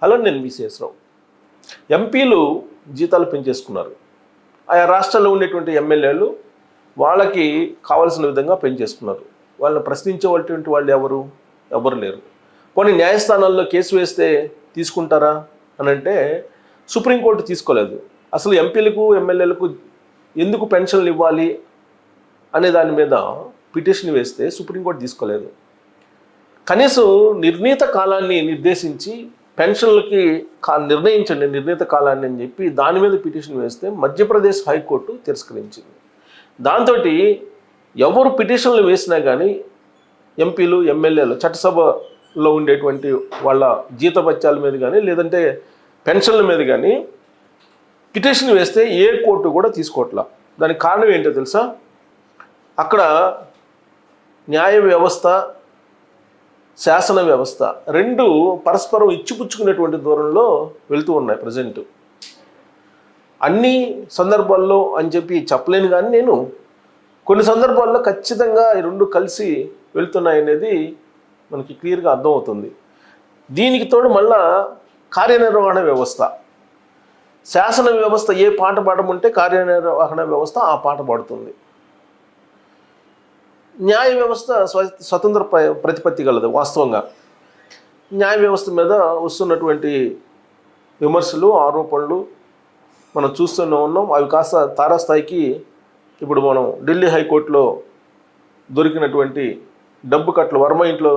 Hello, నేను VCS రావు. ఎంపీలు జీతాలు పెంచేసుకున్నారు. ఆయా రాష్ట్రాల్లో ఉండేటువంటి ఎమ్మెల్యేలు వాళ్ళకి కావాల్సిన విధంగా పెంచేసుకున్నారు. వాళ్ళని ప్రశ్నించేటువంటి వాళ్ళు ఎవరు లేరు. పోనీ న్యాయస్థానాల్లో కేసు వేస్తే తీసుకుంటారా అని అంటే సుప్రీంకోర్టు తీసుకోలేదు. అసలు ఎంపీలకు ఎమ్మెల్యేలకు ఎందుకు పెన్షన్లు ఇవ్వాలి అనే దాని మీద పిటిషన్ వేస్తే సుప్రీంకోర్టు తీసుకోలేదు. కనీసం నిర్ణీత కాలాన్ని నిర్దేశించి పెన్షన్లకి నిర్ణయించండి నిర్ణీత కాలాన్ని అని చెప్పి దాని మీద పిటిషన్ వేస్తే మధ్యప్రదేశ్ హైకోర్టు తిరస్కరించింది. దాంతో ఎవరు పిటిషన్లు వేసినా కానీ ఎంపీలు ఎమ్మెల్యేలు చట్టసభలో ఉండేటువంటి వాళ్ళ జీతభత్యాల మీద కానీ లేదంటే పెన్షన్ల మీద కానీ పిటిషన్ వేస్తే ఏ కోర్టు కూడా తీసుకోవట్లా. దానికి కారణం ఏంటో తెలుసా? అక్కడ న్యాయ వ్యవస్థ శాసన వ్యవస్థ రెండు పరస్పరం ఇచ్చిపుచ్చుకునేటువంటి దూరంలో వెళ్తూ ఉన్నాయి ప్రజెంట్. అన్ని సందర్భాల్లో అని చెప్పి చెప్పలేను, కానీ నేను కొన్ని సందర్భాల్లో ఖచ్చితంగా ఈ రెండు కలిసి వెళ్తున్నాయి అనేది మనకి క్లియర్గా అర్థమవుతుంది. దీనికి తోడు మళ్ళా కార్యనిర్వహణ వ్యవస్థ, శాసన వ్యవస్థ ఏ పాట పాడమంటే కార్యనిర్వహణ వ్యవస్థ ఆ పాట పాడుతుంది. న్యాయ వ్యవస్థ స్వతంత్ర ప్రతిపత్తి గలదు. వాస్తవంగా న్యాయ వ్యవస్థ మీద వస్తున్నటువంటి విమర్శలు ఆరోపణలు మనం చూస్తూనే ఉన్నాం. అవి కాస్త తారాస్థాయికి ఇప్పుడు మనం ఢిల్లీ హైకోర్టులో దొరికినటువంటి డబ్బు కట్టలు, వర్మ ఇంట్లో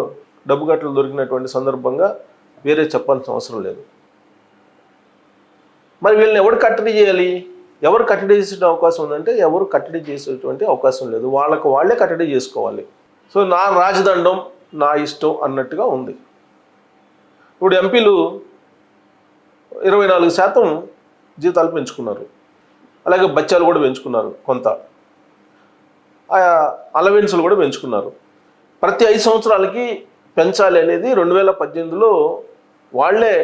డబ్బు కట్టలు దొరికినటువంటి సందర్భంగా వేరే చెప్పాల్సిన అవసరం లేదు. మరి వీళ్ళని ఎవరు కట్టడి చేయాలి? ఎవరు కట్టడి చేసే అవకాశం ఉందంటే ఎవరు కట్టడి చేసేటువంటి అవకాశం లేదు. వాళ్ళే కట్టడి చేసుకోవాలి. సో నా రాజదండం నా ఇష్టం అన్నట్టుగా ఉంది. ఇప్పుడు ఎంపీలు 24% జీతాలు పెంచుకున్నారు. అలాగే బత్యాలు కూడా పెంచుకున్నారు, కొంత ఆయా అలవెన్సులు కూడా పెంచుకున్నారు. ప్రతి 5 సంవత్సరాలకి పెంచాలి అనేది 2018లో వాళ్ళే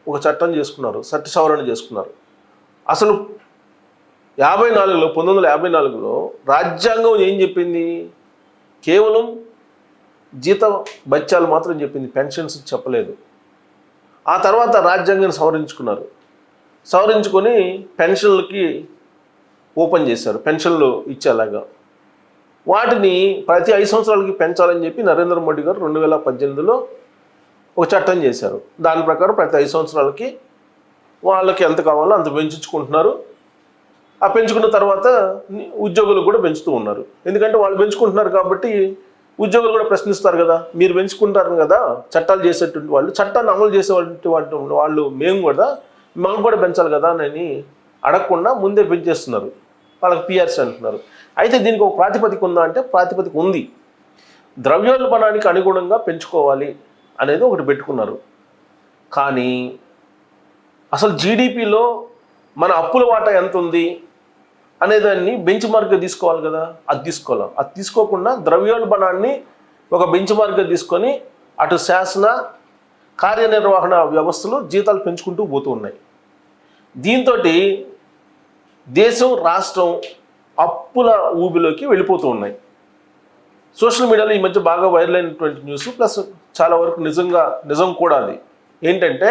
ఒక చట్టం చేసుకున్నారు, చట్ట సవరణ చేసుకున్నారు. అసలు 1954లో రాజ్యాంగం ఏం చెప్పింది? కేవలం జీత బత్యాలు మాత్రం చెప్పింది, పెన్షన్స్ చెప్పలేదు. ఆ తర్వాత రాజ్యాంగాన్ని సవరించుకొని పెన్షన్లకి ఓపెన్ చేశారు, పెన్షన్లు ఇచ్చేలాగా. వాటిని ప్రతి 5 సంవత్సరాలకి పెంచాలని చెప్పి నరేంద్ర మోడీ గారు 2018లో ఒక చట్టం చేశారు. దాని ప్రకారం ప్రతి 5 సంవత్సరాలకి వాళ్ళకి ఎంత కావాలో అంత పెంచుకుంటున్నారు. ఆ పెంచుకున్న తర్వాత ఉద్యోగులు కూడా పెంచుతూ ఉన్నారు. ఎందుకంటే వాళ్ళు పెంచుకుంటున్నారు కాబట్టి ఉద్యోగులు కూడా ప్రశ్నిస్తారు కదా, మీరు పెంచుకుంటారు కదా చట్టాలు చేసేటువంటి వాళ్ళు, చట్టాన్ని అమలు చేసేటువంటి వాళ్ళు మేము కూడా మాకు కూడా పెంచాలి కదా అని అడగకుండా ముందే పెంచేస్తున్నారు. వాళ్ళకి పిఆర్సీ అంటున్నారు. అయితే దీనికి ఒక ప్రాతిపదిక ఉందా అంటే ప్రాతిపదిక ఉంది. ద్రవ్యోల్బణానికి అనుగుణంగా పెంచుకోవాలి అనేది ఒకటి పెట్టుకున్నారు. కానీ అసలు జీడిపిలో మన అప్పుల వాటా ఎంత ఉంది అనేదాన్ని బెంచ్ మార్క్గా తీసుకోవాలి కదా, అది తీసుకోవాలి. అది తీసుకోకుండా ద్రవ్యోల్బణాన్ని ఒక బెంచ్ మార్క్గా తీసుకొని అటు శాసన కార్యనిర్వహణ వ్యవస్థలు జీతాలు పెంచుకుంటూ పోతూ ఉన్నాయి. దీంతో దేశం రాష్ట్రం అప్పుల ఊబిలోకి వెళ్ళిపోతూ ఉన్నాయి. సోషల్ మీడియాలో ఈ మధ్య బాగా వైరల్ అయినటువంటి న్యూస్, ప్లస్ చాలా వరకు నిజం కూడా అది ఏంటంటే,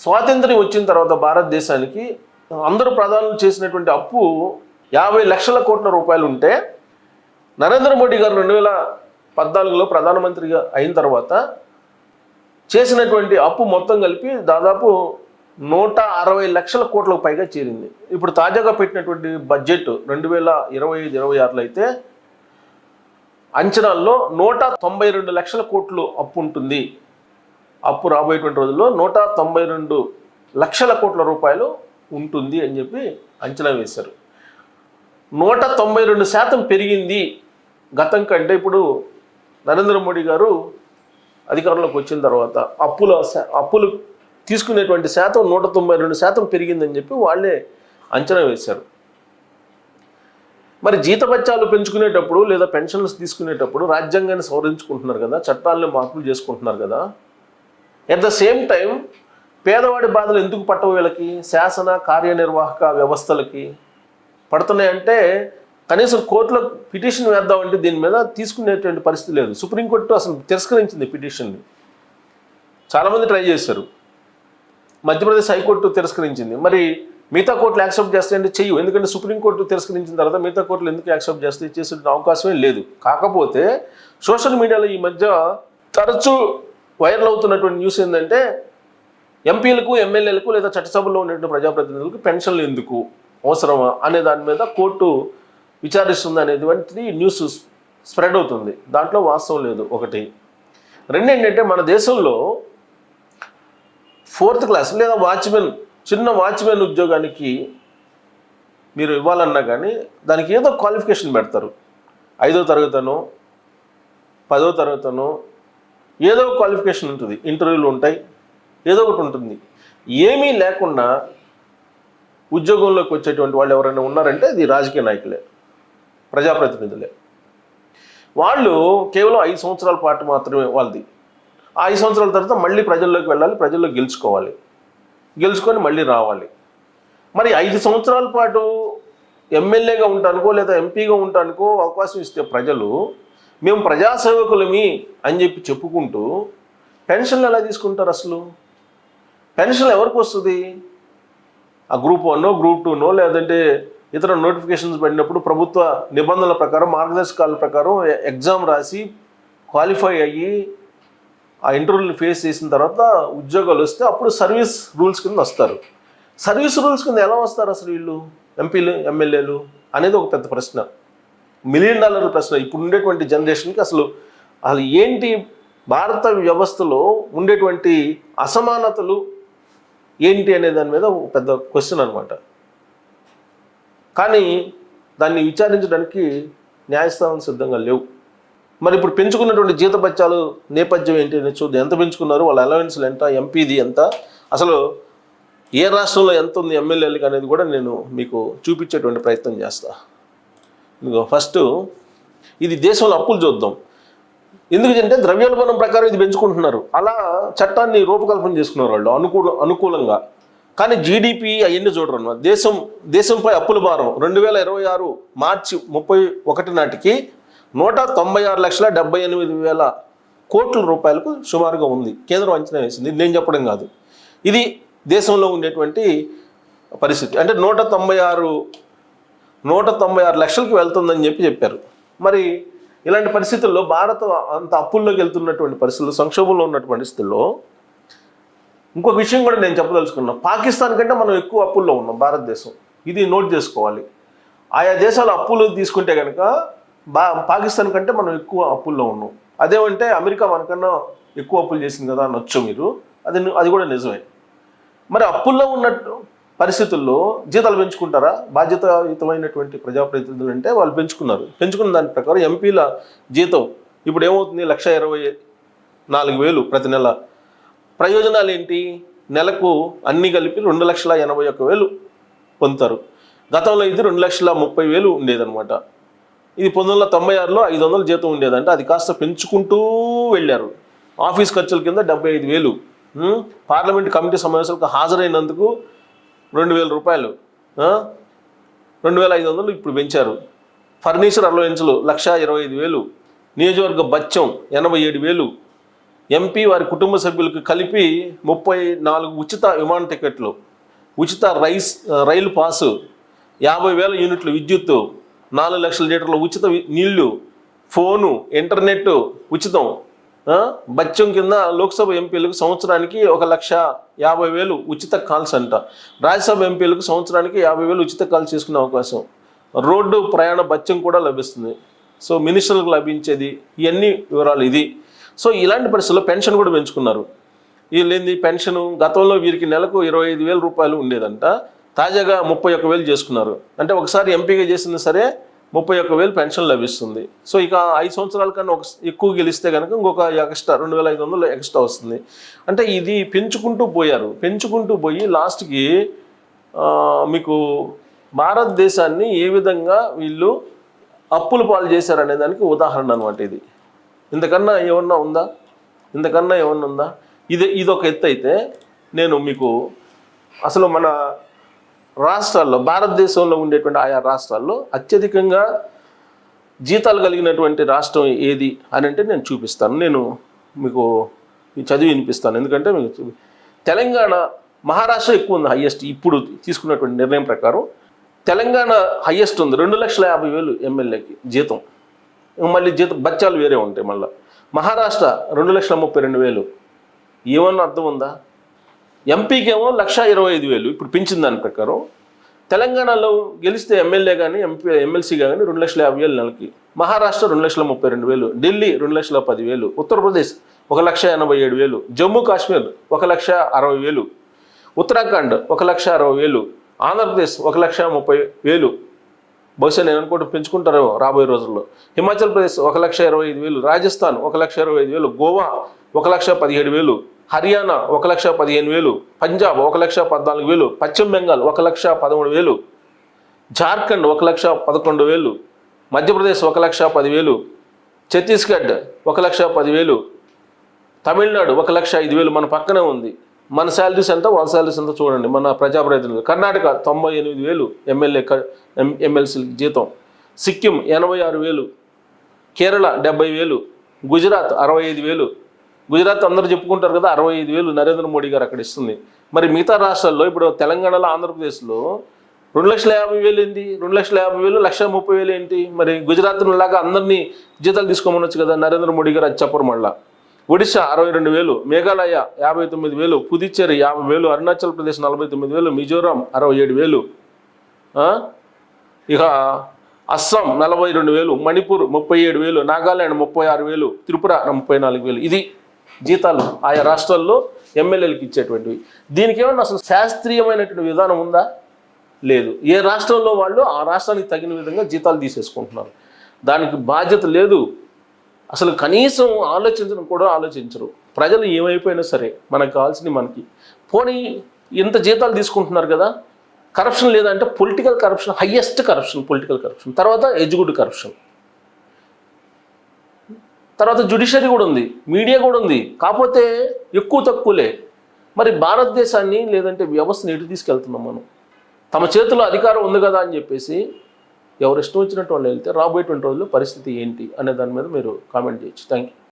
స్వాతంత్ర్యం వచ్చిన తర్వాత భారతదేశానికి అందరూ ప్రధానులు చేసినటువంటి అప్పు 50 లక్షల కోట్ల రూపాయలు ఉంటే నరేంద్ర మోడీ గారు 2014లో ప్రధానమంత్రిగా అయిన తర్వాత చేసినటువంటి అప్పు మొత్తం కలిపి దాదాపు 160 లక్షల కోట్లకు పైగా చేరింది. ఇప్పుడు తాజాగా పెట్టినటువంటి బడ్జెట్ 2025-26లో అయితే అంచనాల్లో 192 లక్షల కోట్లు అప్పు ఉంటుంది. అప్పు రాబోయేటువంటి రోజుల్లో 192 లక్షల కోట్ల రూపాయలు ఉంటుంది అని చెప్పి అంచనా వేశారు. 192% పెరిగింది గతం కంటే. ఇప్పుడు నరేంద్ర మోడీ గారు అధికారంలోకి వచ్చిన తర్వాత అప్పులు తీసుకునేటువంటి శాతం 192% పెరిగిందని చెప్పి వాళ్ళే అంచనా వేశారు. మరి జీతభత్యాలు పెంచుకునేటప్పుడు లేదా పెన్షన్లు తీసుకునేటప్పుడు రాజ్యాంగాన్ని సవరించుకుంటున్నారు కదా, చట్టాలను మార్పులు చేసుకుంటున్నారు కదా. ఎట్ ద సేమ్ టైం పేదవాడి బాధలు ఎందుకు పట్టవు? వీళ్ళకి శాసన కార్యనిర్వాహక వ్యవస్థలకి పడుతున్నాయంటే కనీసం కోర్టులో పిటిషన్ వేద్దామంటే దీని మీద తీసుకునేటువంటి పరిస్థితి లేదు. సుప్రీంకోర్టు అసలు తిరస్కరించింది పిటిషన్ని. చాలామంది ట్రై చేశారు. మధ్యప్రదేశ్ హైకోర్టు తిరస్కరించింది. మరి మిగతా కోర్టులు యాక్సెప్ట్ చేస్తాయంటే చెయ్యు, ఎందుకంటే సుప్రీంకోర్టు తిరస్కరించిన తర్వాత మిగతా కోర్టులు ఎందుకు యాక్సెప్ట్ చేస్తే చేసే అవకాశమే లేదు. కాకపోతే సోషల్ మీడియాలో ఈ మధ్య తరచూ వైరల్ అవుతున్నటువంటి న్యూస్ ఏంటంటే ఎంపీలకు, ఎమ్మెల్యేలకు లేదా చట్టసభలో ఉన్నటువంటి ప్రజాప్రతినిధులకు పెన్షన్లు ఎందుకు అవసరమా అనే దాని మీద కోర్టు విచారిస్తుంది అనేటువంటిది న్యూస్ స్ప్రెడ్ అవుతుంది. దాంట్లో వాస్తవం లేదు. ఒకటి. రెండు ఏంటంటే మన దేశంలో 4th క్లాస్ లేదా వాచ్మెన్, చిన్న వాచ్మెన్ ఉద్యోగానికి మీరు ఇవ్వాలన్నా కానీ దానికి ఏదో క్వాలిఫికేషన్ పెడతారు. 5వ తరగతనో 10వ తరగతనో ఏదో క్వాలిఫికేషన్ ఉంటుంది, ఇంటర్వ్యూలు ఉంటాయి, ఏదో ఒకటి ఉంటుంది. ఏమీ లేకుండా ఉద్యోగంలోకి వచ్చేటువంటి వాళ్ళు ఎవరైనా ఉన్నారంటే అది రాజకీయ నాయకులే, ప్రజాప్రతినిధులే. వాళ్ళు కేవలం 5 సంవత్సరాల పాటు మాత్రమే వాళ్ళది. ఆ 5 సంవత్సరాల తర్వాత మళ్ళీ ప్రజల్లోకి వెళ్ళాలి, ప్రజల్లో గెలుచుకోవాలి, గెలుచుకొని మళ్ళీ రావాలి. మరి 5 సంవత్సరాల పాటు ఎమ్మెల్యేగా ఉంటానుకో లేదా ఎంపీగా ఉంటానుకో అవకాశం ఇస్తే ప్రజలు మేము ప్రజాసేవకులమి అని చెప్పి చెప్పుకుంటూ పెన్షన్లు ఎలా తీసుకుంటారు? అసలు పెన్షన్ ఎవరికి వస్తుంది? ఆ గ్రూప్ 1నో గ్రూప్ 2నో లేదంటే ఇతర నోటిఫికేషన్స్ పడినప్పుడు ప్రభుత్వ నిబంధనల ప్రకారం, మార్గదర్శకాల ప్రకారం ఎగ్జామ్ రాసి క్వాలిఫై అయ్యి ఆ ఇంటర్వ్యూని ఫేస్ చేసిన తర్వాత ఉద్యోగాలు వస్తే అప్పుడు సర్వీస్ రూల్స్ కింద వస్తారు. సర్వీస్ రూల్స్ కింద ఎలా వస్తారు అసలు వీళ్ళు, ఎంపీలు, ఎమ్మెల్యేలు అనేది ఒక పెద్ద ప్రశ్న, $1 మిలియన్ ప్రశ్న. ఇప్పుడు ఉండేటువంటి జనరేషన్కి అసలు ఏంటి భారత వ్యవస్థలో ఉండేటువంటి అసమానతలు ఏంటి అనే దాని మీద ఒక పెద్ద క్వశ్చన్ అనమాట. కానీ దాన్ని విచారించడానికి న్యాయస్థానాలు సిద్ధంగా లేవు. మరి ఇప్పుడు పెంచుకున్నటువంటి జీతభత్యాలు నేపథ్యం ఏంటి అని చూద్దాం. ఎంత పెంచుకున్నారు, వాళ్ళ అలవెన్స్లు ఎంత, ఎంపీది ఎంత, అసలు ఏ రాష్ట్రంలో ఎంత ఉంది ఎమ్మెల్యేలకు అనేది కూడా నేను మీకు చూపించేటువంటి ప్రయత్నం చేస్తా. ఇదిగో ఫస్ట్ ఇది దేశంలో అప్పులు చూద్దాం. ఎందుకంటే ద్రవ్యోల్బణం ప్రకారం ఇది పెంచుకుంటున్నారు. అలా చట్టాన్ని రూపకల్పన చేసుకున్నారు వాళ్ళు అనుకూలంగా. కానీ జీడిపి అవన్నీ చూడరు అన్నమాట. దేశంపై అప్పుల భారం 2026 మార్చి 31 నాటికి 196,78,000 కోట్ల రూపాయలకు సుమారుగా ఉంది. కేంద్రం అంచనా వేసింది, నేను చెప్పడం కాదు. ఇది దేశంలో ఉండేటువంటి పరిస్థితి. అంటే 196 లక్షలకు వెళ్తుందని చెప్పారు. మరి ఇలాంటి పరిస్థితుల్లో భారత్ అంత అప్పుల్లోకి వెళ్తున్నటువంటి పరిస్థితుల్లో, సంక్షోభంలో ఉన్నటువంటి పరిస్థితుల్లో ఇంకొక విషయం కూడా నేను చెప్పదలుచుకున్నాను. పాకిస్తాన్ కంటే మనం ఎక్కువ అప్పుల్లో ఉన్నాం భారతదేశం. ఇది నోట్ చేసుకోవాలి. ఆయా దేశాల అప్పులు తీసుకుంటే కనుక పాకిస్తాన్ కంటే మనం ఎక్కువ అప్పుల్లో ఉన్నాం. అదేమంటే అమెరికా మనకన్నా ఎక్కువ అప్పులు చేసింది కదా అనొచ్చు మీరు, అది కూడా నిజమే. మరి అప్పుల్లో ఉన్నట్టు పరిస్థితుల్లో జీతాలు పెంచుకుంటారా? బాధ్యతాయుతమైనటువంటి ప్రజాప్రతినిధులు అంటే వాళ్ళు పెంచుకున్న దాని ప్రకారం ఎంపీల జీతం ఇప్పుడు ఏమవుతుంది? 1,24,000 ప్రతి నెల. ప్రయోజనాలు ఏంటి? నెలకు అన్నీ కలిపి 2,81,000 పొందుతారు. గతంలో ఇది 2,30,000 ఉండేదన్నమాట. ఇది 1996లో 500 జీతం ఉండేదంటే అది కాస్త పెంచుకుంటూ వెళ్ళారు. ఆఫీస్ ఖర్చుల కింద 75,000. పార్లమెంట్ కమిటీ సమావేశాలకు హాజరైనందుకు 2,000 రూపాయలు, 2,500 ఇప్పుడు పెంచారు. ఫర్నిచర్ అలవెన్స్లు 1,25,000, నియోజకవర్గ బత్యం 87,000, ఎంపీ వారి కుటుంబ సభ్యులకు కలిపి 34 ఉచిత విమాన టికెట్లు, ఉచిత రైలు పాసు, 50,000 యూనిట్ల విద్యుత్తు, 4 లక్షల లీటర్ల ఉచిత నీళ్లు, ఫోను, ఇంటర్నెట్ ఉచితం. బత్యం కింద లోక్సభ ఎంపీలకు సంవత్సరానికి 1,50,000 ఉచిత కాల్స్ అంట. రాజ్యసభ ఎంపీలకు సంవత్సరానికి 50,000 ఉచిత కాల్స్ చేసుకునే అవకాశం. రోడ్డు ప్రయాణ బత్యం కూడా లభిస్తుంది. సో మినిస్టర్లకు లభించేది ఇవన్నీ వివరాలు ఇది. సో ఇలాంటి పరిస్థితుల్లో పెన్షన్ కూడా పెంచుకున్నారు. వీళ్ళేంది పెన్షన్ గతంలో వీరికి నెలకు 25,000 రూపాయలు ఉండేదంట, తాజాగా 31,000 చేసుకున్నారు. అంటే ఒకసారి ఎంపీగా చేసినా సరే 31,000 పెన్షన్ లభిస్తుంది. సో ఇక 5 సంవత్సరాల కన్నా ఎక్కువ గెలిస్తే కనుక ఇంకొక ఎక్స్ట్రా 2,500 ఎక్స్ట్రా వస్తుంది. అంటే ఇది పెంచుకుంటూ పోయి లాస్ట్కి మీకు భారతదేశాన్ని ఏ విధంగా వీళ్ళు అప్పుల పాలు చేశారనే దానికి ఉదాహరణ అనమాట ఇది. ఇంతకన్నా ఏమన్నా ఉందా? ఇదొక ఎత్తు అయితే నేను మీకు అసలు మన రాష్ట్రాల్లో, భారతదేశంలో ఉండేటువంటి ఆయా రాష్ట్రాల్లో అత్యధికంగా జీతాలు కలిగినటువంటి రాష్ట్రం ఏది అని అంటే నేను చూపిస్తాను. నేను మీకు చదివి వినిపిస్తాను. ఎందుకంటే మీకు తెలంగాణ మహారాష్ట్ర ఎక్కువ ఉంది హయ్యెస్ట్ ఇప్పుడు తీసుకున్నటువంటి నిర్ణయం ప్రకారం. తెలంగాణ హయ్యెస్ట్ ఉంది 2,50,000 ఎమ్మెల్యేకి జీతం. మళ్ళీ జీతం బత్యాలు వేరే ఉంటాయి. మళ్ళీ మహారాష్ట్ర 2,32,000. ఏమన్నా అర్థం ఉందా? ఎంపీకి ఏమో 1,25,000 ఇప్పుడు పెంచిన దాని ప్రకారం. తెలంగాణలో గెలిస్తే ఎమ్మెల్యే కానీ ఎమ్మెల్సీ కానీ 2,50,000 నెలకి. మహారాష్ట్ర 2,32,000, ఢిల్లీ 2,10,000, ఉత్తరప్రదేశ్ 1,87,000, జమ్మూ కాశ్మీర్ 1,60,000, ఉత్తరాఖండ్ 1,60,000, ఆంధ్రప్రదేశ్ 1,30,000. బహుశా నేను అనుకుంటూ పెంచుకుంటారేమో రాబోయే రోజుల్లో. హిమాచల్ ప్రదేశ్ 1,25,000, రాజస్థాన్ 1,25,000, గోవా 1,17,000, హర్యానా 1,15,000, పంజాబ్ 1,14,000, పశ్చిమ బెంగాల్ 1,13,000, జార్ఖండ్ 1,11,000, మధ్యప్రదేశ్ 1,10,000, ఛత్తీస్గఢ్ 1,10,000, తమిళనాడు 1,05,000. మన పక్కనే ఉంది. మన శాలరీస్ ఎంత, వాళ్ళ శాలరీస్ ఎంత చూడండి. మన ప్రజాప్రతినిధులు. కర్ణాటక 98,000 ఎమ్మెల్సీ జీతం, సిక్కిం 86,000, కేరళ 70,000, గుజరాత్ 65,000. గుజరాత్ అందరూ చెప్పుకుంటారు కదా, 65,000 నరేంద్ర మోడీ గారు అక్కడ ఇస్తుంది. మరి మిగతా రాష్ట్రాల్లో ఇప్పుడు తెలంగాణలో, ఆంధ్రప్రదేశ్లో 2,50,000 ఏంటి? 2,50,000, 1,30,000 ఏంటి? మరి గుజరాత్ లాగా అందరినీ జీతాలు తీసుకోమనొచ్చు కదా నరేంద్ర మోడీ గారు. అది చెప్పరు. మళ్ళా ఒడిశా 62,000, మేఘాలయ 59,000, పుదుచ్చేరి 50,000, అరుణాచల్ ప్రదేశ్ 49,000, మిజోరాం 67,000, ఇక అస్సాం 42,000, మణిపూర్ 37,000, నాగాలాండ్ 36,000, త్రిపుర 34,000. ఇది జీతాలు ఆయా రాష్ట్రాల్లో ఎమ్మెల్యేలకు ఇచ్చేటువంటివి. దీనికి ఏమన్నా అసలు శాస్త్రీయమైనటువంటి విధానం ఉందా? లేదు. ఏ రాష్ట్రంలో వాళ్ళు ఆ రాష్ట్రానికి తగిన విధంగా జీతాలు తీసేసుకుంటున్నారు. దానికి బాధ్యత లేదు. అసలు కనీసం ఆలోచించడం కూడా ఆలోచించరు. ప్రజలు ఏమైపోయినా సరే మనకు కావాల్సింది మనకి. పోనీ ఇంత జీతాలు తీసుకుంటున్నారు కదా, కరప్షన్ లేదంటే political corruption, highest corruption political corruption, తర్వాత ఎగ్జిక్యూటివ్ కరప్షన్, తర్వాత జ్యుడిషియరీ కూడా ఉంది, మీడియా కూడా ఉంది. కాకపోతే ఎక్కువ తక్కువలే. మరి భారతదేశాన్ని లేదంటే వ్యవస్థను ఎటు తీసుకెళ్తున్నాం మనం? తమ చేతిలో అధికారం ఉంది కదా అని చెప్పేసి ఎవరు ఇష్టం వచ్చినట్టు వాళ్ళు వెళ్తే రాబోయేటువంటి రోజుల్లో పరిస్థితి ఏంటి అనే దాని మీద మీరు కామెంట్ చేయొచ్చు. Thank you.